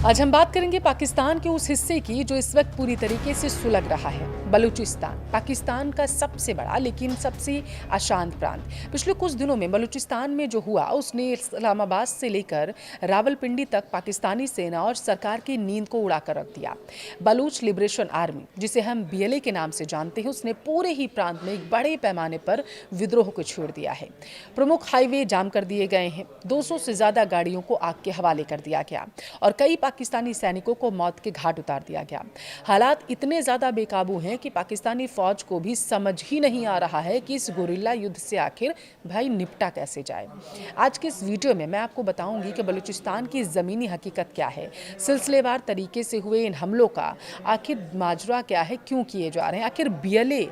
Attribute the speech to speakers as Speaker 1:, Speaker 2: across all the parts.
Speaker 1: आज हम बात करेंगे पाकिस्तान के उस हिस्से की जो इस वक्त पूरी तरीके से सुलग रहा है। बलूचिस्तान पाकिस्तान का सबसे बड़ा लेकिन सबसे अशांत प्रांत। पिछले कुछ दिनों में बलूचिस्तान में जो हुआ उसने इस्लामाबाद से लेकर रावलपिंडी तक पाकिस्तानी सेना और सरकार की नींद को उड़ाकर रख दिया। बलूच लिबरेशन आर्मी, जिसे हम BLA के नाम से जानते हैं, उसने पूरे ही प्रांत में एक बड़े पैमाने पर विद्रोह को छेड़ दिया है। प्रमुख हाईवे जाम कर दिए गए हैं, 200 से ज्यादा गाड़ियों को आग के हवाले कर दिया गया और कई पाकिस्तानी सैनिकों को मौत के घाट उतार दिया गया। हालात इतने ज्यादा बेकाबू हैं कि पाकिस्तानी फौज को भी समझ ही नहीं आ रहा है कि इस गुरिल्ला युद्ध से आखिर भाई निपटा कैसे जाए। आज के इस वीडियो में मैं आपको बताऊंगी कि बलूचिस्तान की जमीनी हकीकत क्या है, सिलसिलेवार तरीके से हुए इन हमलों का आखिर माजरा क्या है, क्यों किए जा रहे हैं, आखिर BLA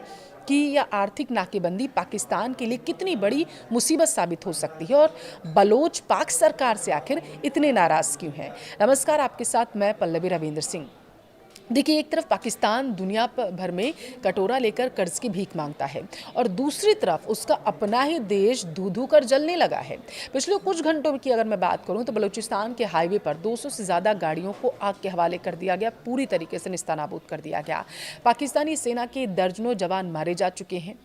Speaker 1: की या आर्थिक नाकेबंदी पाकिस्तान के लिए कितनी बड़ी मुसीबत साबित हो सकती है और बलोच पाक सरकार से आखिर इतने नाराज क्यों हैं। नमस्कार, आपके साथ मैं पल्लवी रविंद्र सिंह। देखिए, एक तरफ पाकिस्तान दुनिया भर में कटोरा लेकर कर्ज की भीख मांगता है और दूसरी तरफ उसका अपना ही देश धू धू कर जलने लगा है। पिछले कुछ घंटों की अगर मैं बात करूं तो बलूचिस्तान के हाईवे पर 200 से ज़्यादा गाड़ियों को आग के हवाले कर दिया गया, पूरी तरीके से निस्तानाबूद कर दिया गया। पाकिस्तानी सेना के दर्जनों जवान मारे जा चुके हैं।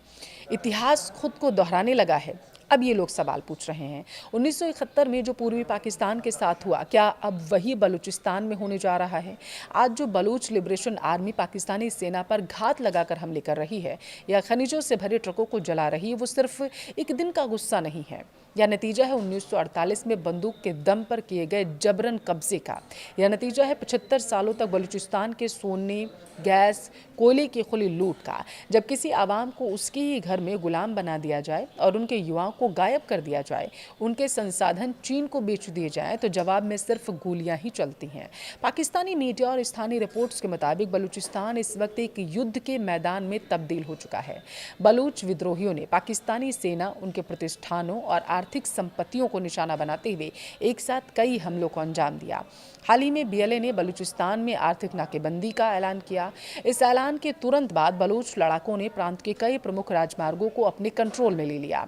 Speaker 1: इतिहास खुद को दोहराने लगा है। अब ये लोग सवाल पूछ रहे हैं, 1971 में जो पूर्वी पाकिस्तान के साथ हुआ, क्या अब वही बलूचिस्तान में होने जा रहा है? आज जो बलूच लिबरेशन आर्मी पाकिस्तानी सेना पर घात लगाकर हमले कर रही है या खनिजों से भरे ट्रकों को जला रही है, वो सिर्फ एक दिन का गुस्सा नहीं है। यह नतीजा है 1948 में बंदूक के दम पर किए गए जबरन कब्जे का। यह नतीजा है 75 सालों तक बलूचिस्तान के सोने, गैस, कोयले की खुली लूट का। जब किसी आवाम को उसके ही घर में गुलाम बना दिया जाए और उनके युवाओं को गायब कर दिया जाए, उनके संसाधन चीन को बेच दिए जाएं, तो जवाब में सिर्फ गोलियां ही चलती हैं। पाकिस्तानी मीडिया और स्थानीय रिपोर्ट्स के मुताबिक बलूचिस्तान इस वक्त एक युद्ध के मैदान में तब्दील हो चुका है। बलूच विद्रोहियों ने पाकिस्तानी सेना, उनके प्रतिष्ठानों और आर्थिक संपत्तियों को निशाना बनाते हुए एक साथ कई हमलों को अंजाम दिया। हाल ही में BLA ने बलूचिस्तान में आर्थिक नाकेबंदी का ऐलान किया। इस ऐलान के तुरंत बाद बलूच लड़ाकों ने प्रांत के कई प्रमुख राजमार्गों को अपने कंट्रोल में ले लिया।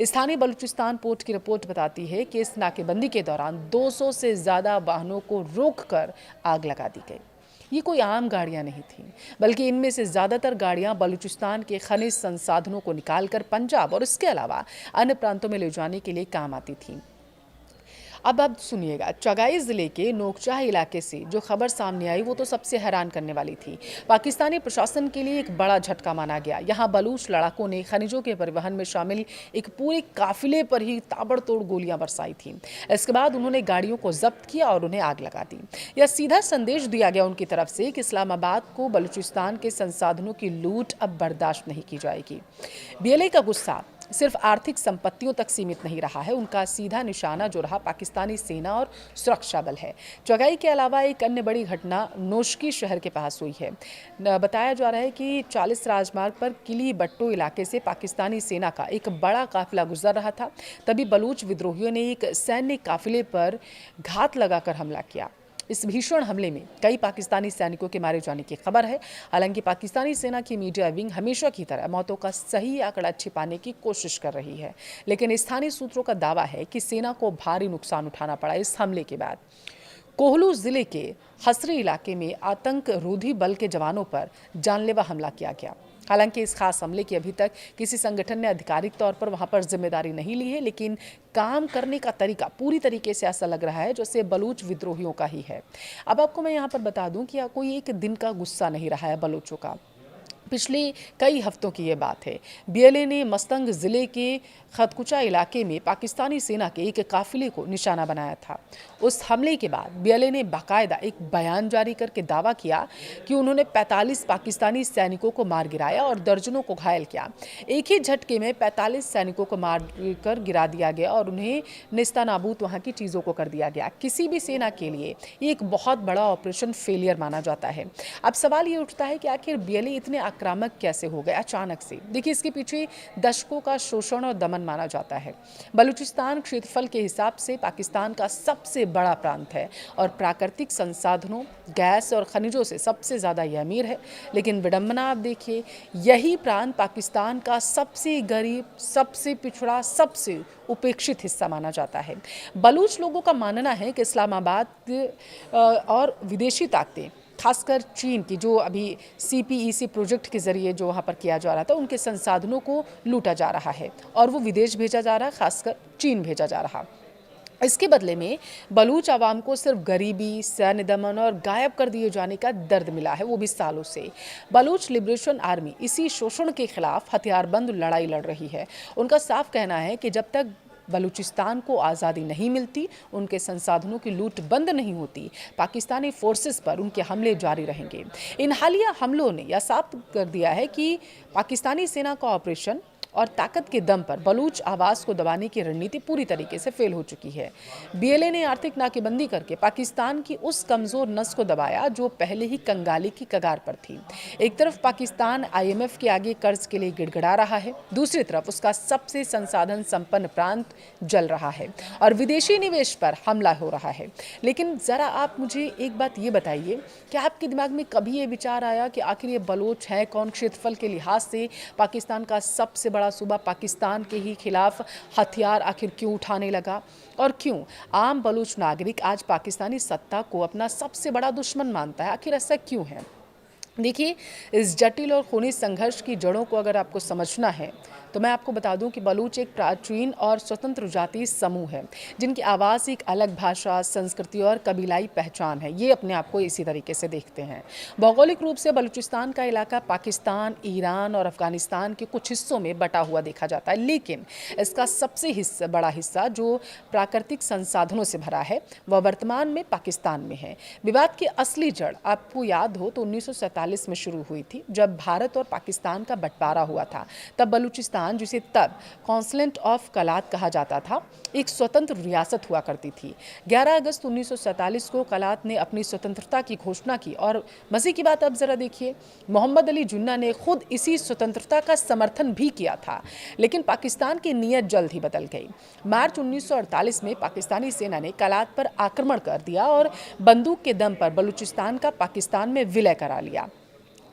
Speaker 1: स्थानीय बलूचिस्तान पोर्ट की रिपोर्ट बताती है कि इस नाकेबंदी के दौरान 200 से ज़्यादा वाहनों को रोककर आग लगा दी गई। ये कोई आम गाड़ियां नहीं थीं, बल्कि इनमें से ज़्यादातर गाड़ियां बलूचिस्तान के खनिज संसाधनों को निकालकर पंजाब और इसके अलावा अन्य प्रांतों में ले जाने के लिए काम आती थीं। अब सुनिएगा, चगाई ज़िले के नोकचाह इलाके से जो खबर सामने आई वो तो सबसे हैरान करने वाली थी। पाकिस्तानी प्रशासन के लिए एक बड़ा झटका माना गया। यहाँ बलूच लड़ाकों ने खनिजों के परिवहन में शामिल एक पूरे काफिले पर ही ताबड़तोड़ गोलियां बरसाई थीं। इसके बाद उन्होंने गाड़ियों को जब्त किया और उन्हें आग लगा दी। यह सीधा संदेश दिया गया उनकी तरफ से कि इस्लामाबाद को बलूचिस्तान के संसाधनों की लूट अब बर्दाश्त नहीं की जाएगी। BLA का गुस्सा सिर्फ आर्थिक संपत्तियों तक सीमित नहीं रहा है, उनका सीधा निशाना जो रहा पाकिस्तानी सेना और सुरक्षा बल है। चगाई के अलावा एक अन्य बड़ी घटना नोशकी शहर के पास हुई है। बताया जा रहा है कि 40 राजमार्ग पर किली बट्टो इलाके से पाकिस्तानी सेना का एक बड़ा काफिला गुजर रहा था। तभी बलूच विद्रोहियों ने एक सैन्य काफिले पर घात लगाकर हमला किया। इस भीषण हमले में कई पाकिस्तानी सैनिकों के मारे जाने की खबर है। हालांकि पाकिस्तानी सेना की मीडिया विंग हमेशा की तरह मौतों का सही आंकड़ा छिपाने की कोशिश कर रही है, लेकिन स्थानीय सूत्रों का दावा है कि सेना को भारी नुकसान उठाना पड़ा इस हमले के बाद। कोहलू जिले के हसरी इलाके में आतंक रोधी बल के जवानों पर जानलेवा हमला किया गया। हालांकि इस खास हमले की अभी तक किसी संगठन ने आधिकारिक तौर पर वहां पर जिम्मेदारी नहीं ली है, लेकिन काम करने का तरीका पूरी तरीके से ऐसा लग रहा है जैसे बलूच विद्रोहियों का ही है। अब आपको मैं यहाँ पर बता दूं कि कोई एक दिन का गुस्सा नहीं रहा है बलूचों का। पिछले कई हफ्तों की ये बात है। BLA ने मस्तंग ज़िले के खदकुचा इलाके में पाकिस्तानी सेना के एक काफिले को निशाना बनाया था। उस हमले के बाद BLA ने बाकायदा एक बयान जारी करके दावा किया कि उन्होंने 45 पाकिस्तानी सैनिकों को मार गिराया और दर्जनों को घायल किया। एक ही झटके में 45 सैनिकों को मार कर गिरा दिया गया और उन्हें नेस्तनाबूद वहाँ की चीज़ों को कर दिया गया। किसी भी सेना के लिए ये एक बहुत बड़ा ऑपरेशन फेलियर माना जाता है। अब सवाल ये उठता है कि आखिर BLA इतने आक्रामक कैसे हो गए अचानक से? देखिए, इसके पीछे दशकों का शोषण और दमन माना जाता है। बलूचिस्तान क्षेत्रफल के हिसाब से पाकिस्तान का सबसे बड़ा प्रांत है और प्राकृतिक संसाधनों, गैस और खनिजों से सबसे ज़्यादा यह अमीर है। लेकिन विडंबना आप देखिए, यही प्रांत पाकिस्तान का सबसे गरीब, सबसे पिछड़ा, सबसे उपेक्षित हिस्सा माना जाता है। बलूच लोगों का मानना है कि इस्लामाबाद और विदेशी ताकतें, खासकर चीन की, जो अभी CPEC प्रोजेक्ट के ज़रिए जो वहाँ पर किया जा रहा था, उनके संसाधनों को लूटा जा रहा है और वो विदेश भेजा जा रहा है, खासकर चीन भेजा जा रहा। इसके बदले में बलूच आवाम को सिर्फ गरीबी, सैन्य दमन और गायब कर दिए जाने का दर्द मिला है, वो भी सालों से। बलूच लिबरेशन आर्मी इसी शोषण के खिलाफ हथियारबंद लड़ाई लड़ रही है। उनका साफ कहना है कि जब तक बलूचिस्तान को आज़ादी नहीं मिलती, उनके संसाधनों की लूट बंद नहीं होती, पाकिस्तानी फोर्सेस पर उनके हमले जारी रहेंगे। इन हालिया हमलों ने यह साफ कर दिया है कि पाकिस्तानी सेना का ऑपरेशन और ताकत के दम पर बलूच आवाज़ को दबाने की रणनीति पूरी तरीके से फेल हो चुकी है। BLA ने आर्थिक नाकेबंदी करके पाकिस्तान की उस कमज़ोर नस को दबाया जो पहले ही कंगाली की कगार पर थी। एक तरफ पाकिस्तान IMF के आगे कर्ज के लिए गिड़गिड़ा रहा है, दूसरी तरफ उसका सबसे संसाधन संपन्न प्रांत जल रहा है और विदेशी निवेश पर हमला हो रहा है। लेकिन ज़रा आप मुझे एक बात ये बताइए कि आपके दिमाग में कभी ये विचार आया कि आखिर ये बलोच है कौन? क्षेत्रफल के लिहाज से पाकिस्तान का सबसे बड़ा सूबा पाकिस्तान के ही खिलाफ हथियार आखिर क्यों उठाने लगा? और क्यों आम बलूच नागरिक आज पाकिस्तानी सत्ता को अपना सबसे बड़ा दुश्मन मानता है? आखिर ऐसा क्यों है? देखिए, इस जटिल और खूनी संघर्ष की जड़ों को अगर आपको समझना है तो मैं आपको बता दूं कि बलूच एक प्राचीन और स्वतंत्र जातीय समूह है जिनकी आवाज़ एक अलग भाषा, संस्कृति और कबीलाई पहचान है। ये अपने आप को इसी तरीके से देखते हैं। भौगोलिक रूप से बलूचिस्तान का इलाका पाकिस्तान, ईरान और अफगानिस्तान के कुछ हिस्सों में बटा हुआ देखा जाता है, लेकिन इसका सबसे बड़ा हिस्सा जो प्राकृतिक संसाधनों से भरा है वह वर्तमान में पाकिस्तान में है। विवाद की असली जड़ आपको याद हो तो 1947 में शुरू हुई थी, जब भारत और पाकिस्तान का बंटवारा हुआ था। तब बलूचिस्तान, जिसे तब कॉन्सलेट ऑफ कलात कहा जाता था, एक स्वतंत्र रियासत हुआ करती थी। 11 अगस्त 1947 को कलात ने अपनी स्वतंत्रता की घोषणा की और मजे की बात अब जरा देखिए, मोहम्मद अली जिन्ना ने खुद इसी स्वतंत्रता का समर्थन भी किया था। लेकिन पाकिस्तान की नीयत जल्द ही बदल गई। मार्च 1948 में पाकिस्तानी सेना ने कलात पर आक्रमण कर दिया और बंदूक के दम पर बलूचिस्तान का पाकिस्तान में विलय करा लिया।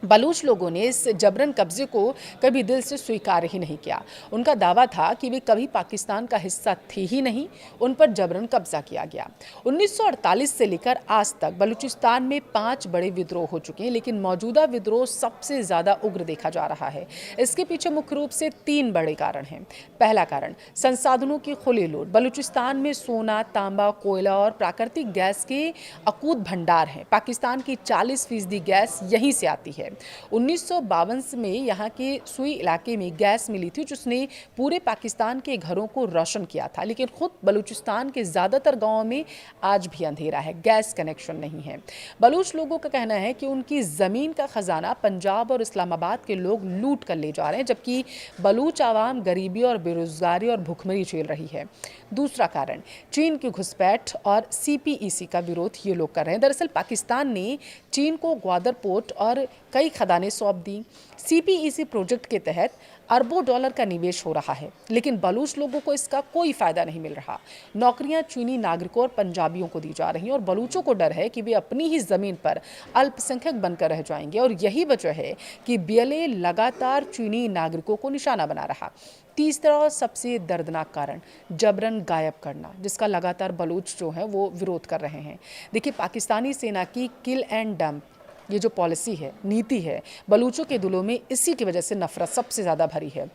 Speaker 1: बलूच लोगों ने इस जबरन कब्जे को कभी दिल से स्वीकार ही नहीं किया। उनका दावा था कि वे कभी पाकिस्तान का हिस्सा थे ही नहीं, उन पर जबरन कब्जा किया गया। 1948 से लेकर आज तक बलूचिस्तान में 5 बड़े विद्रोह हो चुके हैं, लेकिन मौजूदा विद्रोह सबसे ज़्यादा उग्र देखा जा रहा है। इसके पीछे मुख्य रूप से 3 बड़े कारण हैं। पहला कारण संसाधनों की खुली लूट। बलूचिस्तान में सोना, तांबा, कोयला और प्राकृतिक गैस के अकूत भंडार हैं। पाकिस्तान की 40% गैस यहीं से आती है। 1952 में यहाँ के सुई इलाके में गैस मिली थी जिसने पूरे पाकिस्तान के घरों को रोशन किया था, लेकिन खुद बलूचिस्तान के ज़्यादातर गांवों में आज भी अंधेरा है, गैस कनेक्शन नहीं है। बलूच लोगों का कहना है कि उनकी ज़मीन का खजाना पंजाब और इस्लामाबाद के लोग लूट कर ले जा रहे हैं, जबकि बलूच आवाम गरीबी और बेरोजगारी और भुखमरी झेल रही है। दूसरा कारण चीन की घुसपैठ और CPEC का विरोध ये लोग कर रहे हैं। दरअसल पाकिस्तान ने चीन को ग्वादर पोर्ट और कई खदानें सौंप दी। CPEC प्रोजेक्ट के तहत अरबों डॉलर का निवेश हो रहा है, लेकिन बलूच लोगों को इसका कोई फायदा नहीं मिल रहा। नौकरियां चीनी नागरिकों और पंजाबियों को दी जा रही हैं और बलूचों को डर है कि वे अपनी ही जमीन पर अल्पसंख्यक बनकर रह जाएंगे और यही वजह है कि BLA लगातार चीनी नागरिकों को निशाना बना रहा। तीसरा और सबसे दर्दनाक कारण जबरन गायब करना, जिसका लगातार बलूच जो है वो विरोध कर रहे हैं। देखिए, पाकिस्तानी सेना की किल एंड डंप ये जो पॉलिसी है, नीति है, बलूचों के दिलों में इसी की वजह से नफरत सबसे ज़्यादा भरी है।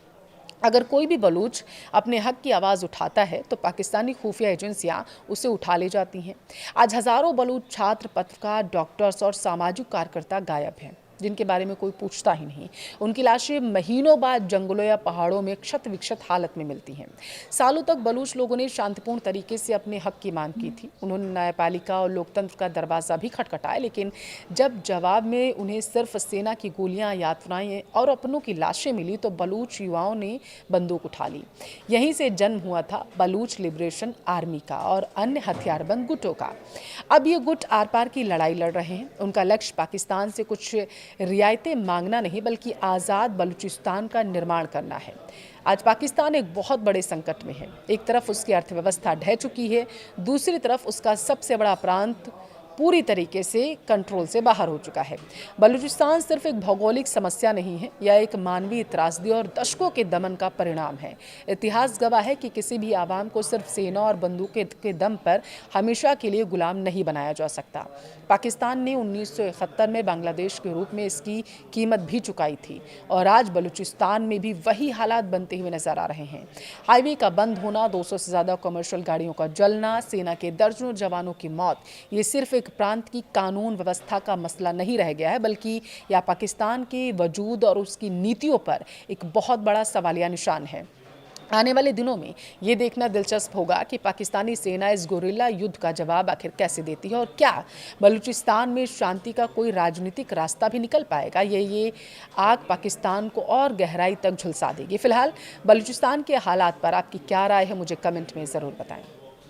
Speaker 1: अगर कोई भी बलूच अपने हक की आवाज़ उठाता है तो पाकिस्तानी खुफिया एजेंसियां उसे उठा ले जाती हैं। आज हज़ारों बलूच छात्र, पत्रकार, डॉक्टर्स और सामाजिक कार्यकर्ता गायब हैं, जिनके बारे में कोई पूछता ही नहीं। उनकी लाशें महीनों बाद जंगलों या पहाड़ों में क्षत विक्षत हालत में मिलती हैं। सालों तक बलूच लोगों ने शांतिपूर्ण तरीके से अपने हक की मांग की थी। उन्होंने न्यायपालिका और लोकतंत्र का दरवाज़ा भी खटखटाया, लेकिन जब जवाब में उन्हें सिर्फ सेना की गोलियां, यातनाएं और अपनों की लाशें मिली तो बलूच युवाओं ने बंदूक उठा ली। यहीं से जन्म हुआ था बलूच लिबरेशन आर्मी का और अन्य हथियारबंद गुटों का। अब ये गुट आर पार की लड़ाई लड़ रहे हैं। उनका लक्ष्य पाकिस्तान से कुछ रियायतें मांगना नहीं बल्कि आज़ाद बलूचिस्तान का निर्माण करना है। आज पाकिस्तान एक बहुत बड़े संकट में है। एक तरफ उसकी अर्थव्यवस्था ढह चुकी है, दूसरी तरफ उसका सबसे बड़ा प्रांत पूरी तरीके से कंट्रोल से बाहर हो चुका है। बलूचिस्तान सिर्फ एक भौगोलिक समस्या नहीं है, यह एक मानवीय त्रासदी और दशकों के दमन का परिणाम है। इतिहास गवाह है कि किसी भी आवाम को सिर्फ सेना और बंदूकों के दम पर हमेशा के लिए गुलाम नहीं बनाया जा सकता। पाकिस्तान ने 1971 में बांग्लादेश के रूप में इसकी कीमत भी चुकाई थी और आज बलूचिस्तान में भी वही हालात बनते हुए नजर आ रहे हैं। हाईवे का बंद होना, 200 से ज़्यादा कमर्शियल गाड़ियों का जलना, सेना के दर्जनों जवानों की मौत, ये सिर्फ एक प्रांत की कानून व्यवस्था का मसला नहीं रह गया है, बल्कि यह पाकिस्तान के वजूद और उसकी नीतियों पर एक बहुत बड़ा सवालिया निशान है। आने वाले दिनों में ये देखना दिलचस्प होगा कि पाकिस्तानी सेना इस गोरिल्ला युद्ध का जवाब आखिर कैसे देती है और क्या बलूचिस्तान में शांति का कोई राजनीतिक रास्ता भी निकल पाएगा। ये आग पाकिस्तान को और गहराई तक झुलसा देगी। फिलहाल बलूचिस्तान के हालात पर आपकी क्या राय है, मुझे कमेंट में ज़रूर बताएं।